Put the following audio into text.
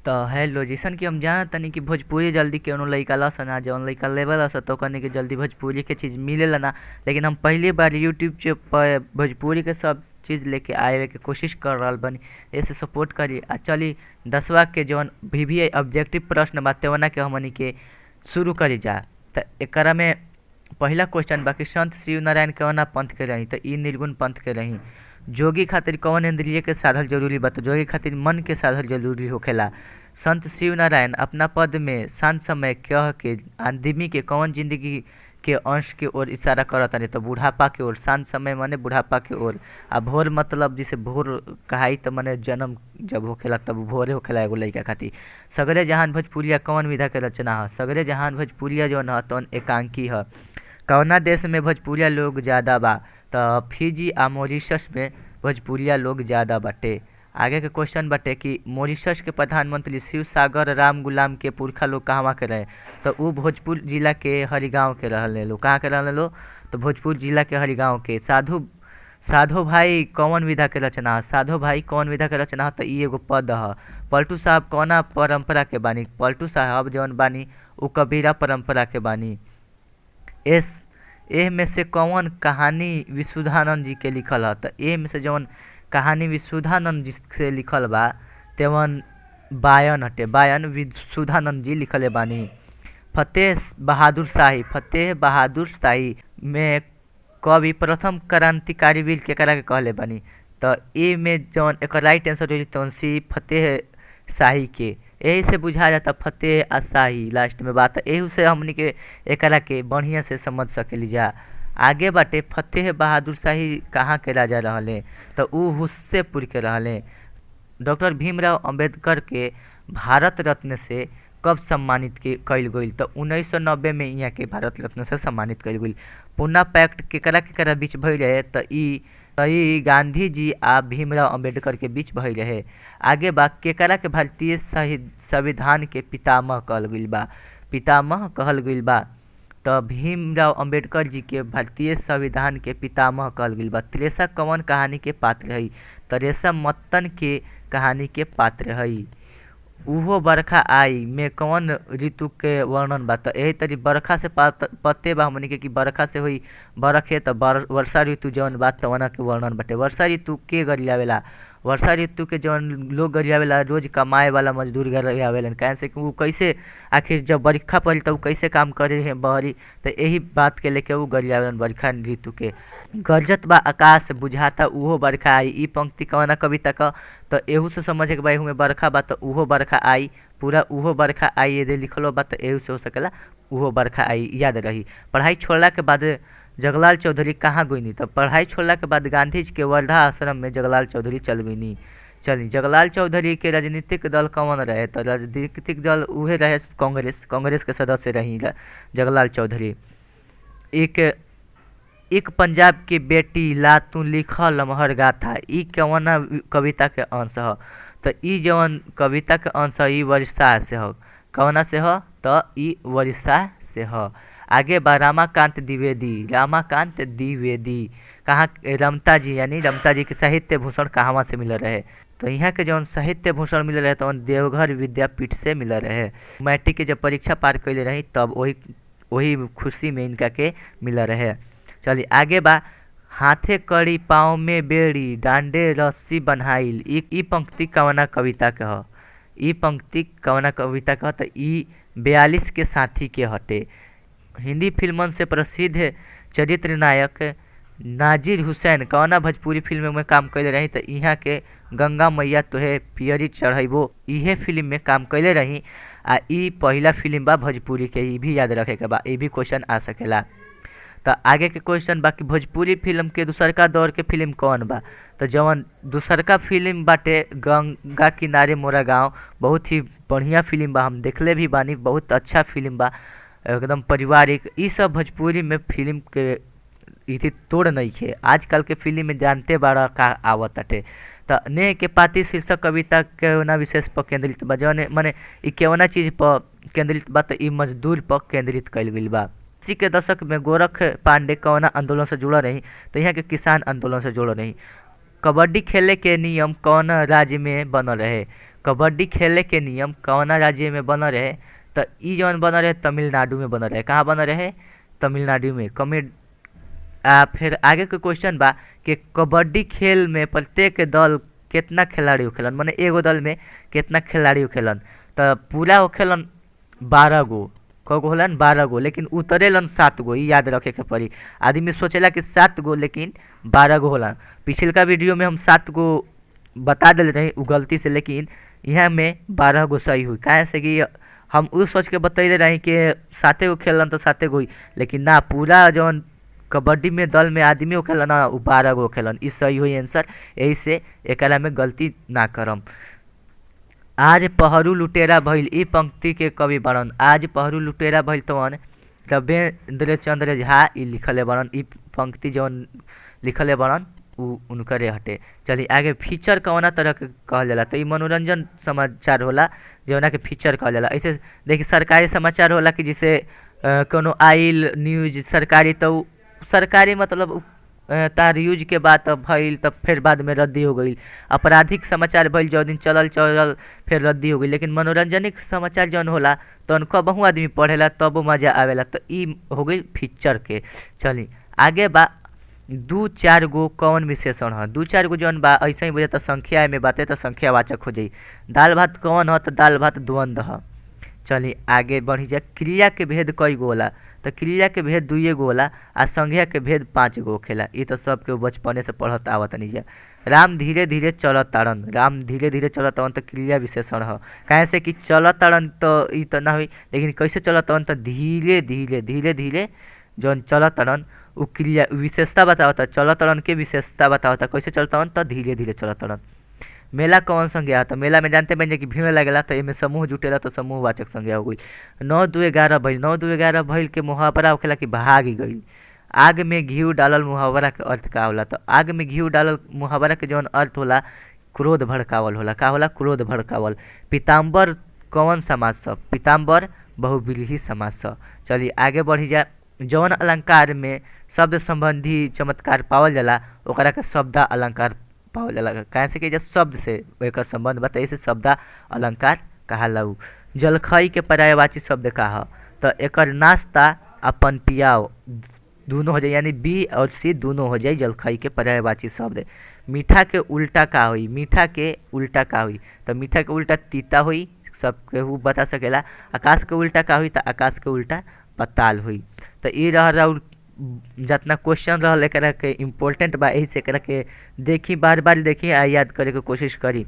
तो हेलो जैसन कि हम जानत तनी कि भोजपुरी जल्दी केहू लइका लसन आ जवन लइका लेवल लसन तो कनी के जल्दी भोजपुरी के चीज़ मिलेला ना। लेकिन हम पहली बार यूट्यूब पर भोजपुरी के सब चीज़ लेके आए के कोशिश कर रहल बनी। ऐसे सपोर्ट करी आ चली 10वा के जवन भी ऑब्जेक्टिव प्रश्न बा तेवना के हमनी के शुरू करी जा। तो एकरा में पहला क्वेश्चन बा कि संत शिव नारायण कवना पंथ के रही। तो ई निर्गुण पंथ के रही। जोगी खातिर कौन इंद्रिय के साधल जरूरी बा। तो जोगी खातिर मन के साधल जरूरी होखेला। संत शिव नारायण अपना पद में शांत समय कह के आदमी के कौन जिंदगी के अंश के ओर इशारा करत रहे। तो बुढ़ापा के ओर। शांत समय माने बुढ़ापा के ओर। आ भोर मतलब जैसे भोर कहाई तो माने जन्म जब होखेला तब भोरे होखेला एगो लइका खातिर। सगरे जहान भोजपुरिया कौन विधा के रचना ह। सगरे जहान भोजपुरिया जौन ह तौन एकांकी ह। कवना देश में भोजपुरिया लोग ज़्यादा बा। तो फिजी आ मॉरिशस में भोजपुरिया लोग ज़्यादा बाटे। आगे के क्वेश्चन बाटे कि मॉरिशस के प्रधानमंत्री शिव सागर राम गुलाम के पुरखा लोग कहवा के रहे। तो ऊ भोजपुर जिला के हरिगांव के रहले लोग। कहाँ के रहले लोग। तो भोजपुर जिला के हरिगांव के। साधो भाई कौन विधा के रचना। साधो भाई कौन विधा के रचना। तो ई एगो पद ह। पलटू साहब कौना परंपरा के बानी। पलटू साहब जौन बानी ऊ कबीरा परंपरा के बानी। एह में से कौन कहानी विशुद्धानंद जी के लिखल ह। तो एह में से जौन कहानी विशुद्धानंद जी से लिखल बा तेवन बायन हटे। बायन विशुद्धानंद जी लिखले बानी। फतेह बहादुर शाही में कवि प्रथम क्रांतिकारी वीर केकरा के कहले बानी। तो ए में जौन एक राइट आंसर होई तौन सी फतेह शाही के। यही से बुझा जाता फतेह आ शाही लास्ट में बात। एहू से हमनी के एकरा के बढ़िया से समझ सकेली जा। आगे बाटे फतेह बहादुर शाही कहाँ के राजा रहले। तो ऊ हुस्सेपुर के रहले। डॉक्टर भीमराव अंबेडकर के भारत रत्न से कब सम्मानित कइल गइल। तो 1990 में यहाँ के भारत रत्न से सम्मानित कइल गइल। पूना पैक्ट केकरा बीच भइल रहे। तो ई गांधी जी आ भीमराव अंबेडकर के बीच भइल रहे। आगे बा केकरा के भारतीय संविधान के पितामह कहल गइल बा। तो भीमराव अंबेडकर जी के भारतीय संविधान के पितामह कहल गइल बा। त्रेसा कौन कहानी के पात्र हई। त्रेसा मत्तन के कहानी के पात्र हई। उहो बरखा आई में कौन ऋतु के वर्णन बा। तो यही तरी बरखा से पते बा हमनी के कि बरखा से हुई बरखे। तो वर्षा ऋतु जौन बा तवना के वर्णन बाटे। वर्षा ऋतु के गरियावेला। वर्षा ऋतु के जौन लोग गरियावेला रोज कमाए वाला मजदूर गरियावेलन। काहे से कि ऊ कैसे आखिर जब बरखा पड़ी तब कैसे काम करे हैं बहरी। तो यही बात के लेके ऊ गरियावेलन बरखा ऋतु के। गरजत बा आकाश बुझाता उहो बरखा आई। ई पंक्ति कवना कविता क। तो एहू से समझे के बा एहू में बरखा बा तो उहो बरखा आई। पूरा उहो बरखा आई यदि लिखलो बा तो एहू से हो सकेला उहो बरखा आई याद रही। पढ़ाई छोड़ला के बाद जगलाल चौधरी कहाँ गइनी। तो पढ़ाई छोड़ला के बाद गांधी जी के वर्धा आश्रम में जगलाल चौधरी चल गइनी। चली जगलाल चौधरी के राजनीतिक दल कौन रहे। तो राजनीतिक दल उहे रहे कांग्रेस के सदस्य रही जगलाल चौधरी। एक पंजाब की बेटी ला तू लिखल लमहर गाथा। ई कवना कविता के अंश ह। तो ई जवन कविता के अंश ह ई वर्षा से ह। कवना से ह। तो ई वर्षा से ह। आगे बा रमाकांत द्विवेदी कहाँ रमता जी यानी रमता जी के साहित्य भूषण कहवा से मिल रहे। तो यहाँ के जौन साहित्य भूषण मिल रहे तो देवघर विद्यापीठ से मिल रहे। मैट्रिक के जब परीक्षा पार कैले रही तब वही खुशी में इनका के मिल रहे। चलिए आगे बा हाथे कड़ी पाँव में बेड़ी डांडे रस्सी बन्हाइल। ई पंक्ति कवना कविता के ह। ई पंक्ति कवना कविता के ह। तो ई 42 के साथी के हटे। हिंदी फिल्मन से प्रसिद्ध चरित्र नायक नाजिर हुसैन कवना भोजपुरी फिल्म में काम कैले रही। तो यहाँ के गंगा मैया तोहे पियरी चढ़ैबो इहे फिल्म में काम कैले रही। आ ई पहला फिल्म बा भोजपुरी के। ई भी याद रखे के बा। ई भी क्वेश्चन आ सकेला। तो आगे के क्वेश्चन बा कि भोजपुरी फिल्म के दूसरका दौर के फिल्म कौन बा। तो जवन दूसरका फिल्म बाटे गंगा किनारे मोरा गाँव बहुत ही बढ़िया फिल्म बा। हम देखले भी बानी बहुत अच्छा फिल्म बा एकदम पारिवारिक। ई सब भोजपुरी में फिल्म के इति तोड़ नहीं है। आजकल के फिल्म में जानते बाड़ा का आवत अटे। तो नेह के पाती शीर्षक कविता केवना विशेष पर केंद्रित बा। जौन माने ई केवना चीज पर केंद्रित बा। तो ई मजदूर पर केंद्रित कइल गइल बा। 80 के दशक में गोरख पांडे कवना आंदोलन से जुड़ा रही। तो यहाँ के किसान आंदोलन से जुड़ा रही। कबड्डी खेले के नियम कौन राज्य में बनल रहे? कबड्डी खेले के नियम कौन राज्य में बनल रहे? तो ई जौन बनल रहे तमिलनाडु में बनल रहे। कहाँ बनल रहे? तमिलनाडु में। फिर आगे के क्वेश्चन बा कि कबड्डी खेल में प्रत्येक दल कितना खिलाड़ी होखेलन, माने एगो दल में कितना खिलाड़ी होखेलन? तो पूरा होखेलन 12 गो। कगो होलन? 12 गो, लेकिन उतरेलन 7 गो। ई याद रखे के पड़ी। आदमी सोचेला कि 7 गो, लेकिन 12 गो होला। पिछलका वीडियो में हम 7 गो बता दिल रही उ गलती से, लेकिन यहाँ में 12 गो सही हुई। काहे से कि हम उ सोच के बतैले रही कि 7 गो खेलन तो 7 गो ही, लेकिन ना, पूरा जौन कबड्डी में दल में आदमी होखेलन ना उ 12 गो होखेलन। ई सही हुई आंसर। यही से एकरा में गलती ना करम। आज पहरू लुटेरा भइल, ई पंक्ति के कवि बड़न। आज पहरू लुटेरा भइल तवन रविंद्र चंद्र झा ई लिखले बड़न। ई पंक्ति जौन लिखले बड़न उ उनकरे हटे। चलिए आगे, फीचर कौना तरह के कहल जाला? तो ई मनोरंजन समाचार होला जौना के फीचर कहल जाला। ऐसे देखिए, सरकारी समाचार होला कि जैसे कोनो आइल न्यूज सरकारी, तो सरकारी मतलब तार यूज के बाद तब भइल, तब फिर बाद में रद्दी हो गई। आपराधिक समाचार भइल, जो दिन चलल फिर रद्दी हो गई। लेकिन मनोरंजनिक समाचार जौन होला तो कबहू आदमी पढ़ेला तब मजा आवेला। तो ई हो गई फीचर के। चली आगे बा, 2-4 गो कौन विशेषण है? 2-4 गो जौन बा ऐसे ही बुझे तो संख्या में बाते तो संख्यावाचक हो जाई। दाल भात कौन है? तो दाल भात द्वंद्व है। चलिए आगे बढ़ी जा। क्रिया के भेद कई गो होला? तो क्रिया के भेद 2 गो होला आ संज्ञा के भेद 5 गो होखेला। ये तो सबके बचपने से पढ़त आवत नहीं जा। राम धीरे धीरे चलत ताड़न, राम धीरे धीरे चलत ताड़न तो क्रिया विशेषण है। काहे से कि चलत ताड़न तो ई तो ना हुई, लेकिन कैसे चलत ताड़न? तो धीरे धीरे धीरे धीरे जौन चलत ताड़न उ क्रिया विशेषता बतावता। चलत ताड़न के विशेषता बतावता। कैसे चलत ताड़न? तो धीरे धीरे चलत ताड़न। मेला कौन संज्ञा है? तो मेला में जानते बन कि भीड़ लगेला, तो एमे समूह जुटेला तो समूहवाचक संज्ञा हो गई। 9-2-11 भइल, 9-2-11 भइल के मुहावरा होखेला कि भाग गई। आग में घी डालल मुहावरा के अर्थ का होला? तो आग में घी डालल मुहावरा के जौन अर्थ होला क्रोध भड़कावल होला। का होला? क्रोध भड़कावल। पीताम्बर कौन समास है? पीताम्बर बहुब्रीहि समास है। चलिए आगे बढ़ी जा। जौन अलंकार में शब्द संबंधी चमत्कार पावल जाला ओकरा के शब्द अलंकार पावल जाला। काहे से कि जब शब्द से एकर संबंध बा, इसे शब्द अलंकार कहाला। जलखई के पर्यायवाची शब्द का है? तो एकर नाश्ता अपन पियाओ दोनों हो जाए, यानी बी और सी दोनों हो जाए जलखई के पर्यायवाची शब्द। मीठा के उल्टा का हुई? मीठा के उल्टा का हुई? तो मीठा के उल्टा तीता हुई, सबके हु बता सकेला। आकाश के उल्टा का हुई? तो आकाश के उल्टा पताल हुई। तो ये रहा जितना क्वेश्चन रहा एकरा के इम्पोर्टेंट बा, यही से एकरा के देखी, बार बार देखी आ याद करे के कोशिश करी।